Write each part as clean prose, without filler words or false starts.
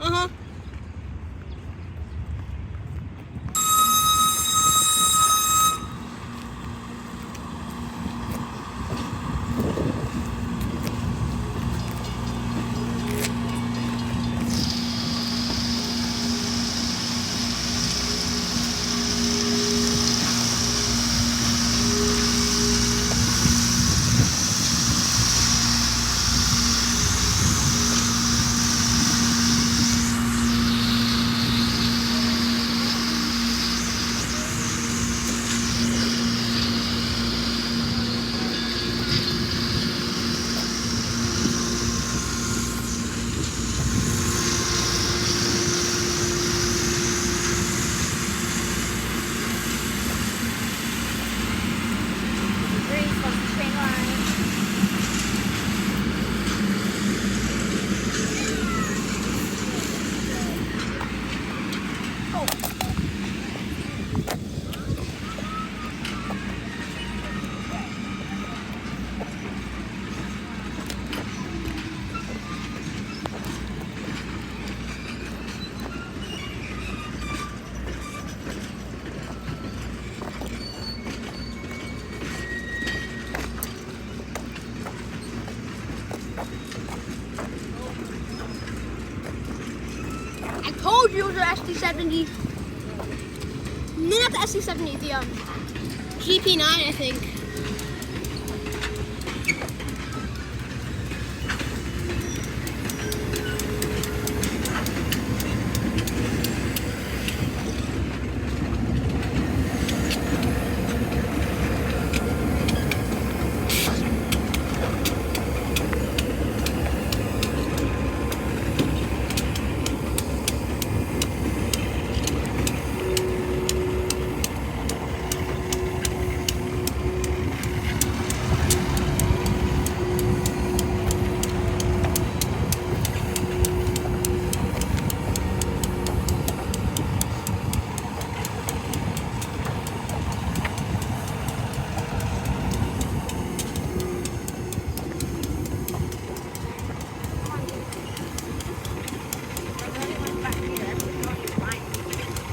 Uh-huh. I told you it was an SD70. No, not the SD70, the GP9, I think.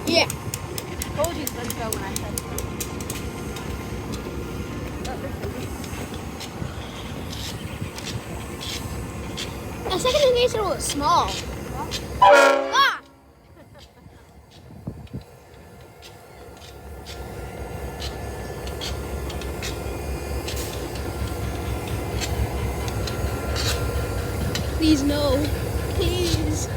Yeah. Told you let's go when I said so. The second engagement was small. Ah! Please no. Please.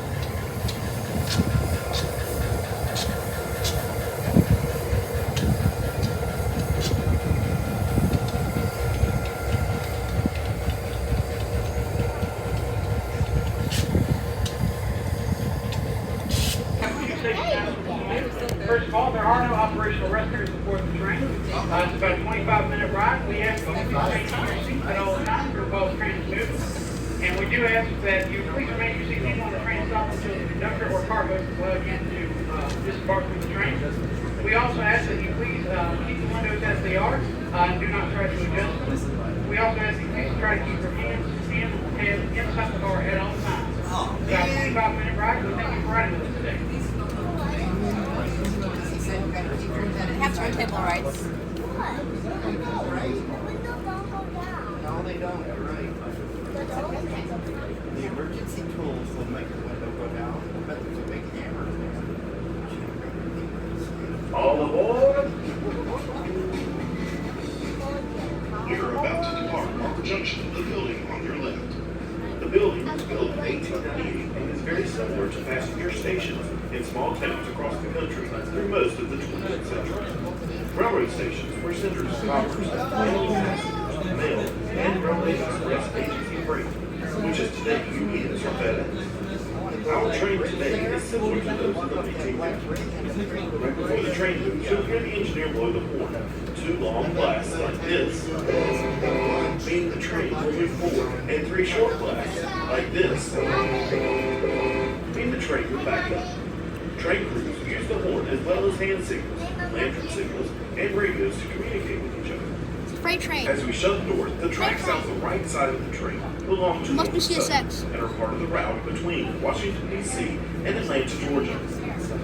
First of all, there are no operational restrooms before the train. It's about a 25-minute ride. We ask that you remain in your seats at all times for both trains moving. And we do ask that you please remain in your seats even when the train stops until the conductor or car host is allowed again to disembark from the train. We also ask that you please keep the windows as they are and do not try to adjust them. We also ask that you please try to keep your hands and head inside the car at all times. It's about a 25-minute ride. We thank you for riding with us today. Have turntable rights. No, they don't. You're right. The emergency tools will make the window go down. I bet there's a big hammer in there. All aboard! You're about to depart Park Junction, the building on your left. The building was built in 1898 and is very similar to passenger stations in small towns across the country through most of the 20th century. Railroad stations were centers of commerce, mail, and railway express agency freight, which is today UPS or FedEx. Our train today is similar to those of the 1850s. Right before the train moves, you'll hear the engineer blow the horn. Two long blasts like this mean the train will move forward, and three short blasts like this mean the train will back up. Train crews use the horn as well as hand signals, lantern signals, and radios to communicate with each other. Freight train. As we shut north, the tracks out the right side of the train belong to Must be Norfolk Southern CSX. and are part of the route between Washington, D.C. and Atlanta, Georgia.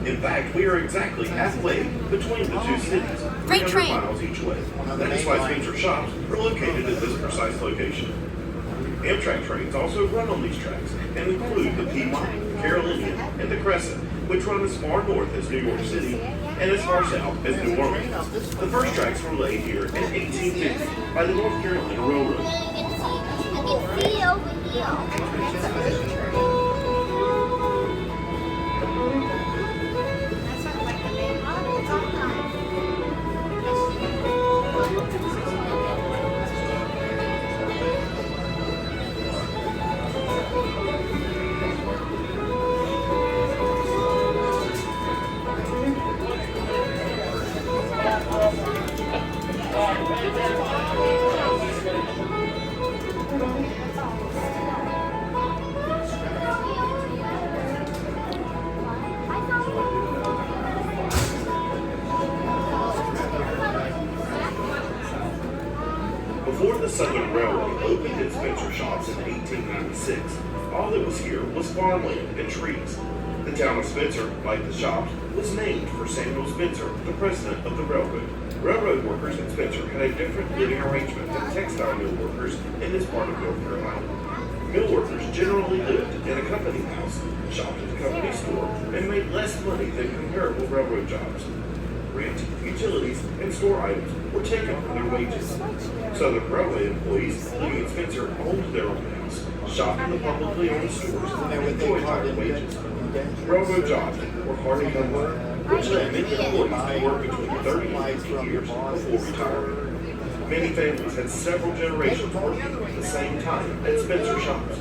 In fact, we are exactly halfway between the two cities, Freight 300 train. miles each way. That is why Spencer shops are located at this precise location. Amtrak trains also run on these tracks and include the Piedmont, Carolinian, and the Crescent, which run as far north as New York City and as far south as New Orleans. The first tracks were laid here in 1850 by the North Carolina Railroad. I can see over here. Before the Southern Railway opened its Spencer shops in 1896, all that was here was farmland and trees. The town of Spencer, like the shops, was named for Samuel Spencer, the president of the railroad. Railroad workers in Spencer had a different living arrangement than textile mill workers in this part of North Carolina. Mill workers generally lived in a company house, shopped at the company store, and made less money than comparable railroad jobs. Rent, utilities, and store items were taken from their wages. Southern Railway employees living in Spencer owned their own house, shopped in the publicly owned stores, and enjoyed higher wages. Railroad jobs were hard to come by, which led many employees to work between 30 and 50 years before retirement. Many families had several generations working at the same time at Spencer shops.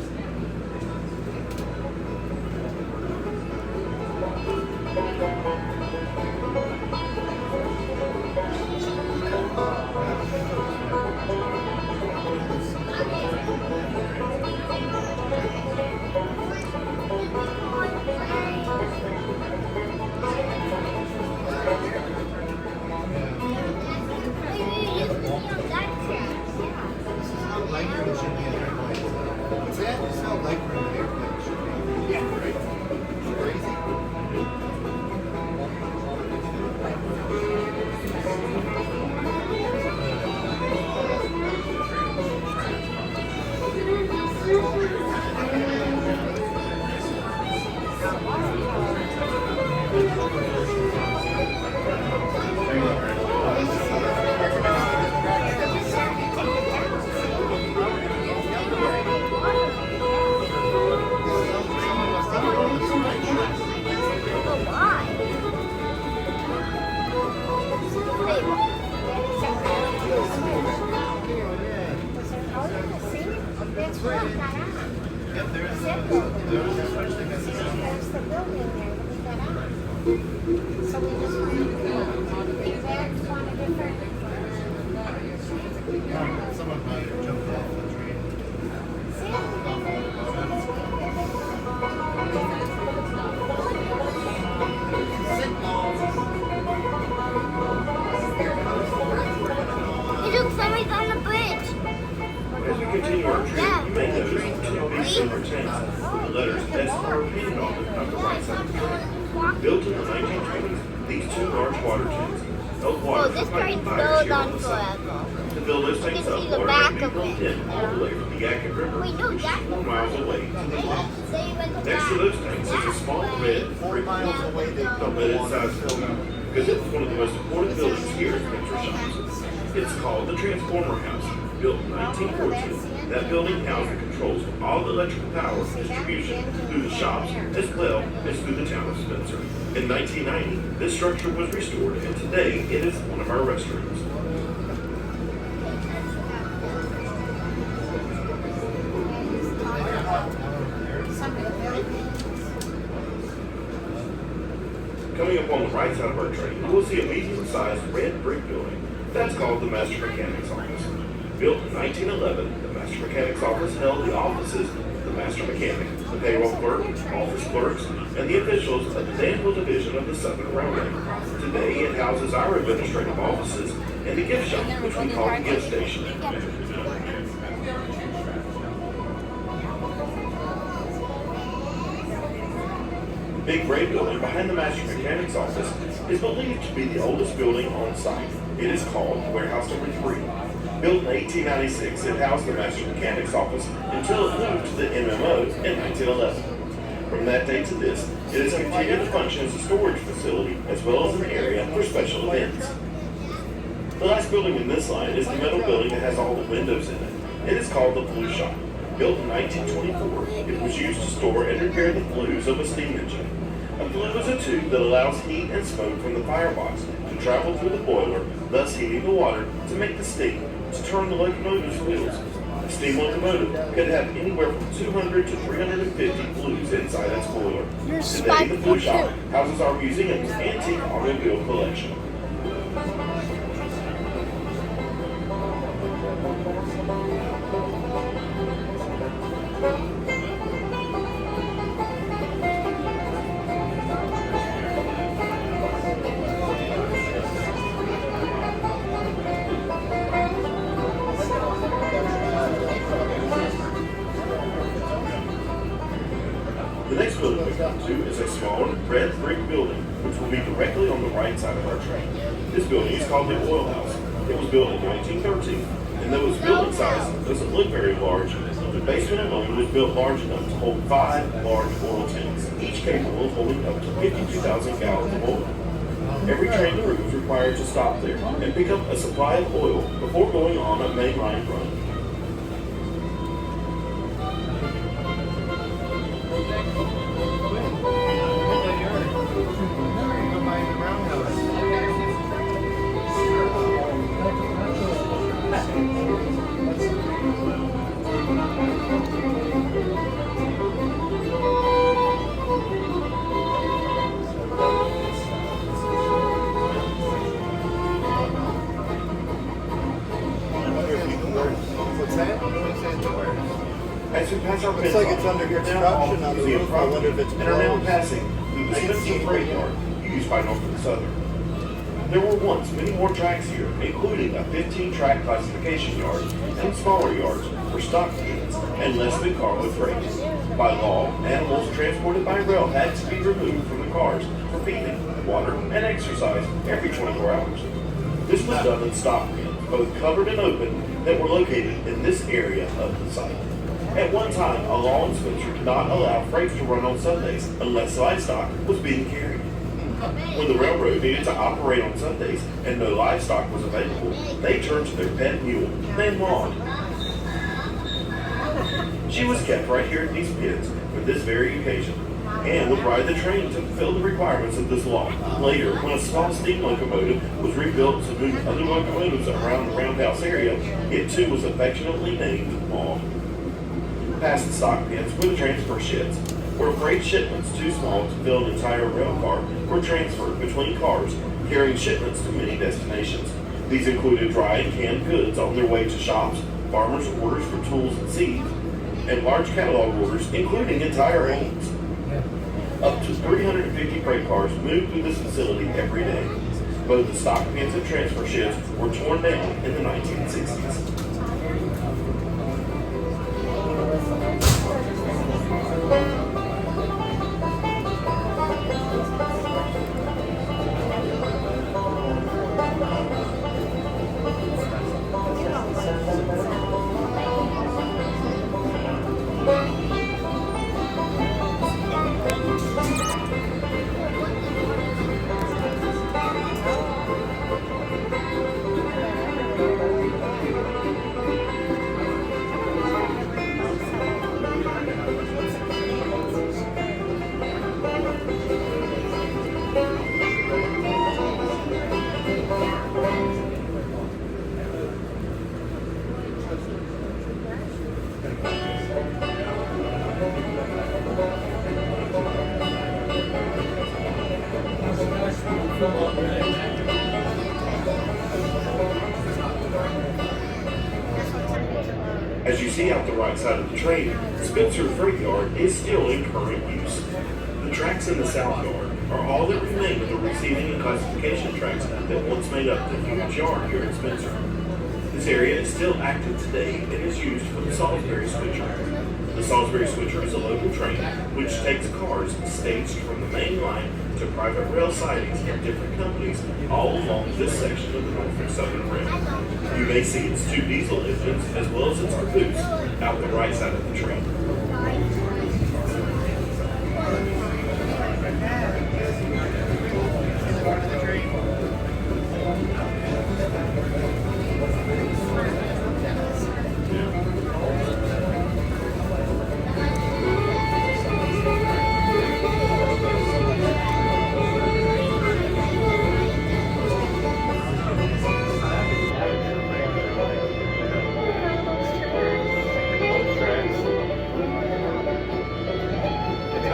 Someone might have jumped off the train. Hey, look, somebody's on the bridge. As we continue our trip, you may notice two big silver tanks with the letters SR painted on them on the right side of the train. Built in the 1920s, these two large water tanks held water Oh, this for fighting train fires goes here on on the site. forever. To fill those tanks You can up, see the water back may be of pumped it. in all the way from the Yakima River, Wait, no, which is that's 4 miles away. They went to Next to those tanks is a small red 4 miles away, they don't let it size building because it's one of the most important buildings here at Spencer Shops. It's called the Transformer House, built in 1914. That building housed and controls all the electrical power distribution through the shops as well as through the town of Spencer. In 1990, this structure was restored, and today it is one of our restrooms. Coming up on the right side of our train, you will see a medium-sized red brick building. That's called the Master Mechanic's Office. Built in 1911, the Master Mechanic's Office held the offices of the Master Mechanic, the payroll clerk, office clerks, and the officials of the Danville Division of the Southern Railway. Today, it houses our administrative offices and the gift shop, which we call the gift station. The big gray building behind the master mechanic's office is believed to be the oldest building on site. It is called Warehouse Number 3. Built in 1896, it housed the master mechanic's office until it moved to the MMO in 1911. From that date to this, it has continued to function as a storage facility as well as an area for special events. The last building in this line is the metal building that has all the windows in it. It is called the flue shop. Built in 1924, it was used to store and repair the flues of a steam engine. A flue is a tube that allows heat and smoke from the firebox to travel through the boiler, thus heating the water to make the steam to turn the locomotive's wheels. A steam locomotive could have anywhere from 200 to 350 flues inside its boiler. Today, the flue shop houses our museum's antique automobile collection. The next building we come to is a smaller red brick building, which will be directly on the right side of our train. This building is called the Oil House. It was built in 1913, and though its building size doesn't look very large, the basement alone was built large enough to hold 5 large oil tanks, each capable of holding up to 52,000 gallons of oil. Every train crew was required to stop there and pick up a supply of oil before going on a mainline run. As we pass our Looks like it's under construction on the roof. I wonder if it's and are now passing through the expensive freight yard used by Norfolk Southern. There were once many more tracks here, including a 15-track classification yard and smaller yards for stock units and less than carload freight. By law, animals transported by rail had to be removed from the cars for feeding, water, and exercise every 24 hours. This was done in stock pens, both covered and open, that were located in this area of the site. At one time, a law in Spencer did not allow freight to run on Sundays unless livestock was being carried. When the railroad needed to operate on Sundays and no livestock was available, they turned to their pet mule named Maud. She was kept right here in these pens for this very occasion and would ride the train to fulfill the requirements of this law. Later, when a small steam locomotive was rebuilt to move other locomotives around the roundhouse area, it too was affectionately named Maud. Past the stock pens were the transfer sheds, where freight shipments too small to fill an entire rail car were transferred between cars, carrying shipments to many destinations. These included dry and canned goods on their way to shops, farmers' orders for tools and seeds, and large catalog orders, including entire homes. Up to 350 freight cars moved through this facility every day. Both the stock pens and transfer sheds were torn down in the 1960s. see out the right side of the train, Spencer Freight Yard is still in current use. The tracks in the South Yard are all that remain of the receiving and classification tracks that once made up the huge yard here in Spencer. This area is still active today and is used for the Salisbury Switcher. The Salisbury Switcher is a local train which takes cars staged from the main line to private rail sidings of different companies all along this section of the Norfolk Southern Rail. You may see its two diesel engines as well as its caboose out the right side of the train.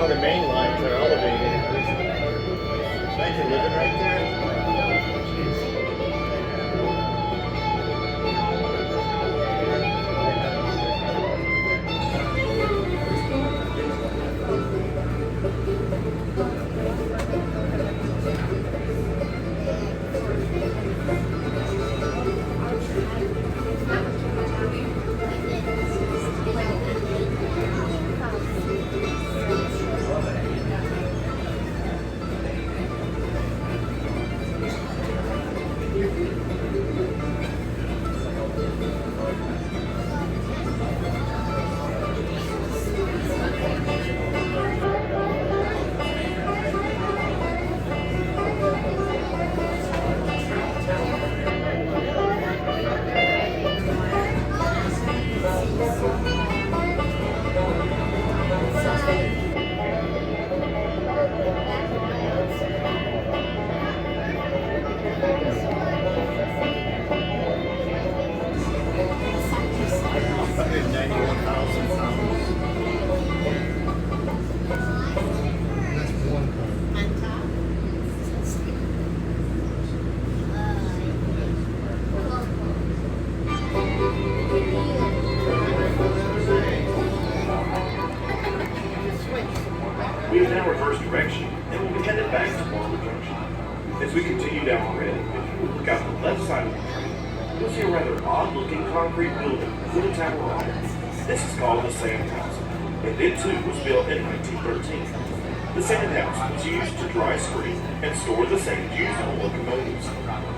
The main lines are elevated. Imagine living right there. We have now reversed direction and will be headed back to Marble Junction. As we continue down the rail, if you look out the left side of the train, you'll see a rather odd-looking concrete building with a tower on it. This is called the Sand House, and it too was built in 1913. The Sand House was used to dry screen and store the sand used on locomotives.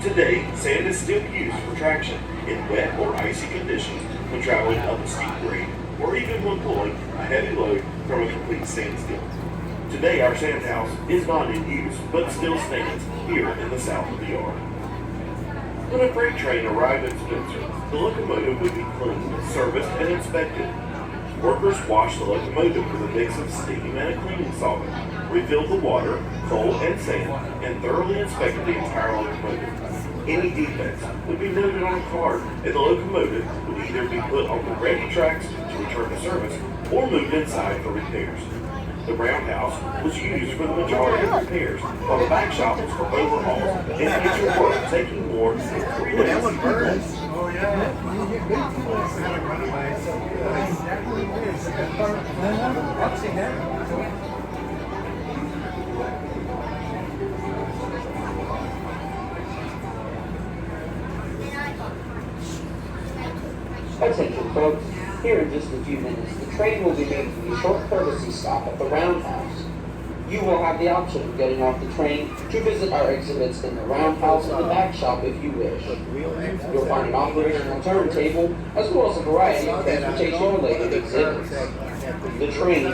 Today, sand is still used for traction in wet or icy conditions when traveling up a steep grade, or even when pulling a heavy load from a complete standstill. Today, our sand house is not in use, but still stands here in the south of the yard. When a freight train arrived at Spencer, the locomotive would be cleaned, serviced, and inspected. Workers washed the locomotive with a mix of steam and a cleaning solvent, refilled the water, coal, and sand, and thoroughly inspected the entire locomotive. Any defects would be noted on a card, and the locomotive would either be put on the ready tracks to return to service or moved inside for repairs. The roundhouse was used for the majority of repairs, while the back shop was for overhauls and future work taking more than 3 days. That one burns. Oh, yeah. I had a runaway. I've seen that. Attention folks, here in just a few minutes, the train will be making a short courtesy stop at the roundhouse. You will have the option of getting off the train to visit our exhibits in the roundhouse and the back shop if you wish. You'll find an operational turntable as well as a variety of transportation-related exhibits. The train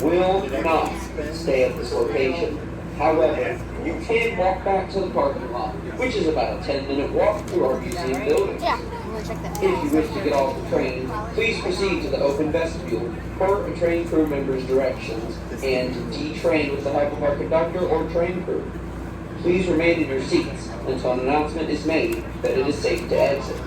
will not stay at this location. However, you can walk back to the parking lot, which is about a 10-minute walk through our museum building. Yeah, we'll check that. If you wish to get off the train, please proceed to the open vestibule per a train crew member's directions and detrain with the help of our conductor or train crew. Please remain in your seats until an announcement is made that it is safe to exit.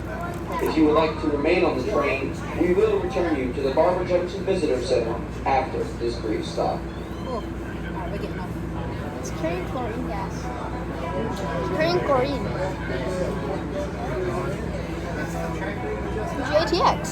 If you would like to remain on the train, we will return you to the Barber Junction Visitor Center after this brief stop. Cool. Alright, we're getting off. It's carrying chlorine gas. It's carrying chlorine. JTX.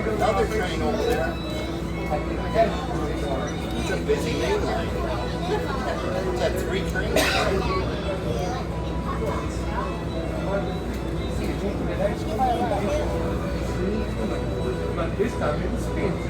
Another train over there. It's a busy main line. Is that 3 trains? But this time it spins.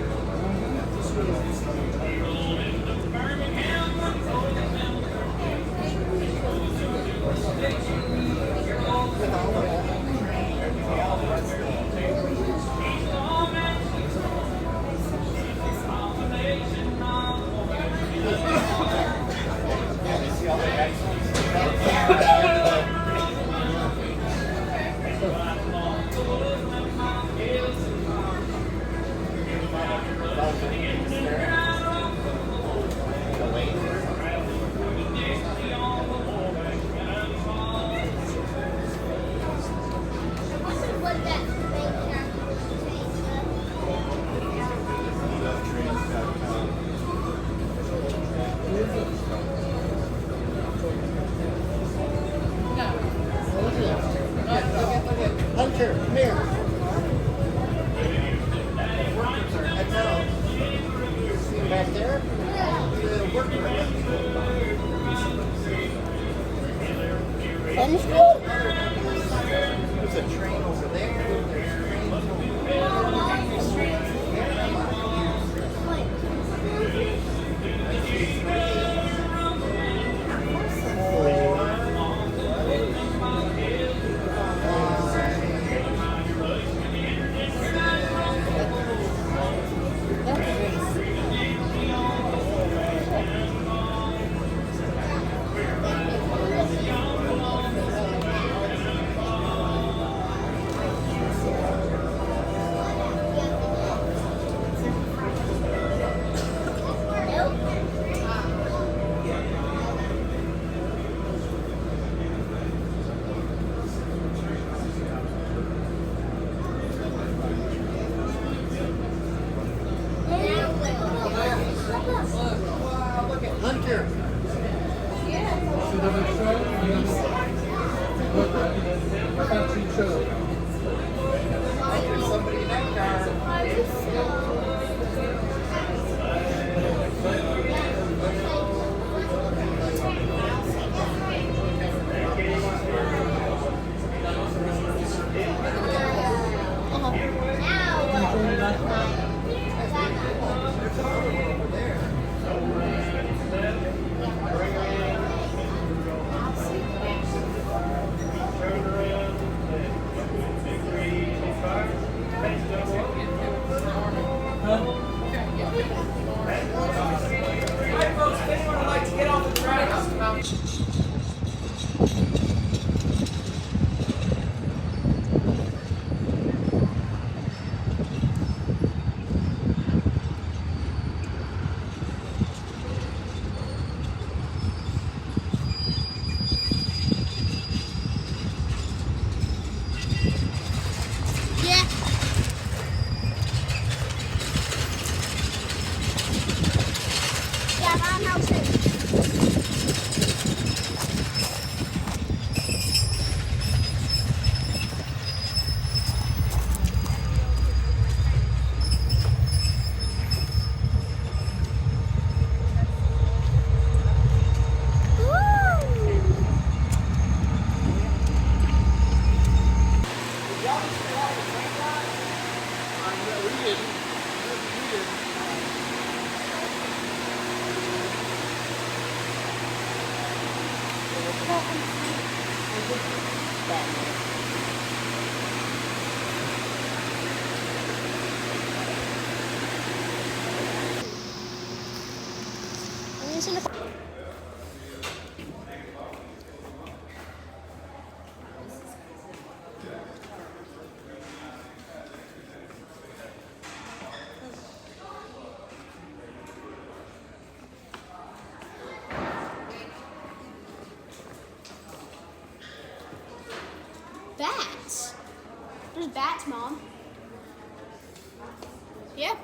Hunter, come here. Workers are heading out. See them back there? The workers. Finish school? There's a train over there. There's trains over there. Hunter. There's somebody in that car. I'm using the. Bats? There's bats, Mom. Yeah.